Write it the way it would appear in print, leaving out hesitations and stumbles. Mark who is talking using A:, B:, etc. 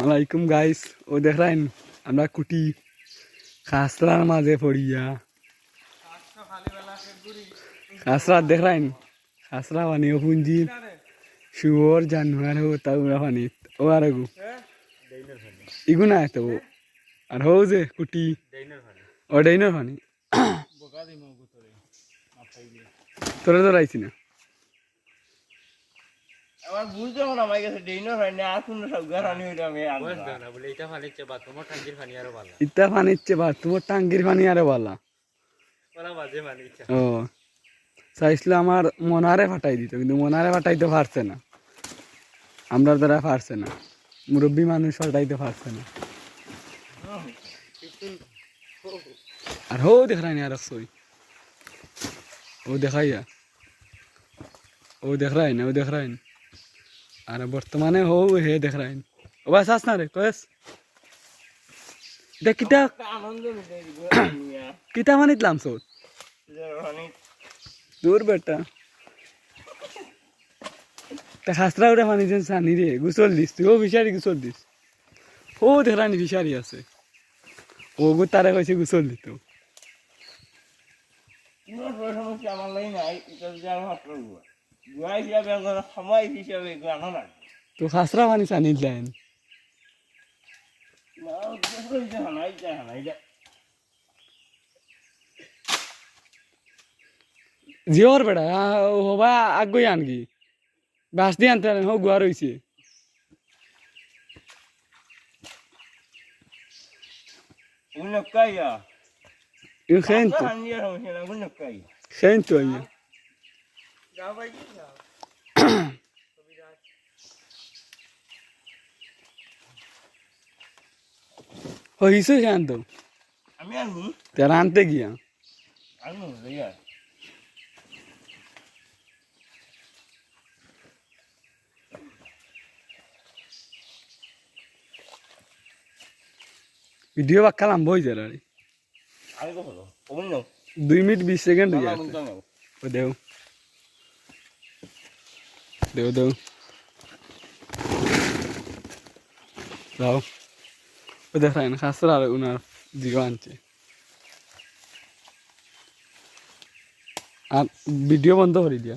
A: আসসালামাইকুম গাইস। ও দেখেন আমরা কুটি খাসরার মাঝে পড়িয়া খাসরা দেখেন খাসরা পানি ও পুঞ্জি শুয়োর জানুয়ার হো তাউরা পানি ও আর গু ইগু না তো আর হো যে কুটি ও ডাইনার পানি তোরা তো রাইছি না
B: আমার বুঝতে মনে হয় গেছে ডেইনার হয় না আর কোন সব গারানি হইলো আমি
C: না বলে এটা ফানিচ্ছে বাথরুমের টাঙ্কির পানি আরো ভালো
A: ইটা পানিচ্ছে বা তোমার টাঙ্গির পানি আরে বালা
C: ওরা মাঝে মানিচ্ছে
A: ও চাইছিল আমার মনারে ফাটাই দিত কিন্তু মনারে ফাটাইতে পারছে না আমরা দ্বারা পারছে না মুরব্বী মানুষ ফাটাইতে পারছে না আর হো দেখাই আর সই ও দেখাইয়া ও দেখাই না ও দেখাই না আর বর্তমানে হো হে দেখাই ও বাস আস না রে কয়েস দেখ কিতা
B: আনন্দ মিলে নিয়া
A: কিতা মানিতলাম সো
B: রানি
A: দূর বেটা তা খাসরা উঠে পানি যেন সানি রে গুসল দিস তুই ও ফিসারি গুসল দিস ও দেখানি ফিসারি আছে ও গু তারে কইছে গুসল দিত
B: কোনো সমস্যা আমার নাই নাই এটা যে আমার হাত রইব গুয়াই যাবে এখন সময় হিসাবে গানো না
A: তো খাসরা পানি সানি দিলেন
B: না দেখো যে হানাই যায় হানাই যায়
A: জিওর বেটা হবা আগুই আনগি বাস দিয়ে আনতে হো গুয়া রইছে
B: উনি কাইয়া
A: ইউ খেন তো
B: হানিয়া সমস্যা না উনি কাইয়া
A: খেন তো ইয়া
B: যাও ভাই যাও
A: হইছে খেন তো
B: আমি আনবো
A: তেরা আনতে গিয়া
B: আনবো রিয়া
A: ভিডিও বাক্কালাম বই যারা
B: আমি কো হলো অন্য
A: 2 মিনিট 20 সেকেন্ড হয়ে
B: আমি
A: যাচ্ছে
B: তো
A: ও দেও দেও দেও দাও ও দেখায় না খাসরা আর উনার জিগো আনছে আর ভিডিও বন্ধ করে দিয়া